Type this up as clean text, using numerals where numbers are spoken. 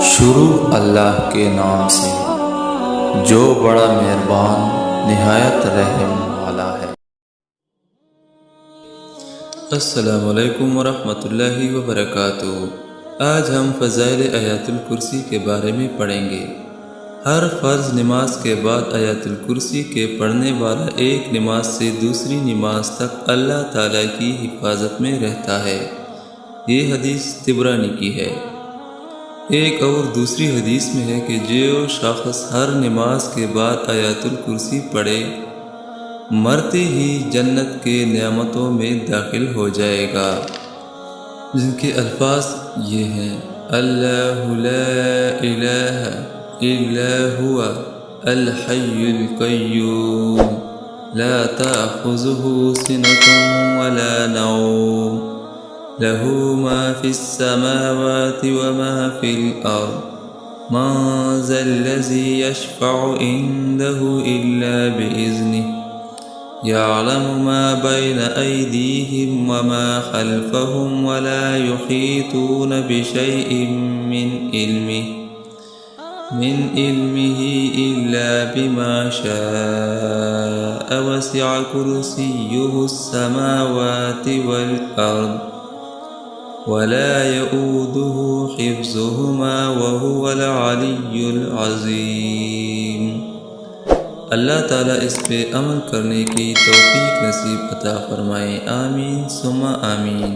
शुरू अल्लाह के नाम से जो बड़ा मेहरबान निहायत रहम वाला है। अस्सलामु अलैकुम वरहमतुल्लाहि वबरकातुहू। आज हम फ़ज़ाइल आयतुल कुर्सी के बारे में पढ़ेंगे। हर फ़र्ज़ नमाज के बाद आयतुल कुर्सी के पढ़ने वाला एक नमाज से दूसरी नमाज तक अल्लाह ताला की हिफाजत में रहता है। ये हदीस तिबरानी की है। एक और दूसरी हदीस में है कि जो शख्स हर नमाज के बाद आयतुल कुर्सी पढ़े मरते ही जन्नत के नेमतों में दाखिल हो जाएगा, जिनके अल्फाज ये हैं: अल्लाहु ला इलाहा इल्ला हुवा अल हय्युल क़य्यूम ला ताख़ुज़ुहु सिनतुन वला नौम लहू मा फ़िस्समावाति व मा फ़िल अर्ज़ मन ज़ल्लज़ी यशफ़अु इंदहु इल्ला बिइज़्निहि यअलमु मा बैन अयदीहिम व मा ख़ल्फ़हुम व ला युहीतून बिशैइन मिन इल्मिही इल्ला बिमा शाअ वसिअ कुर्सियुहु अस्समावाति वल अर्ज़ वला यऊदुहु हिफ्ज़ुहुमा वहुवल अलिय्युल अज़ीम। अल्लाह ताला इस पे अमल करने की तौफ़ीक़ नसीब अता फ़रमाए। आमीन सुम्मा आमीन।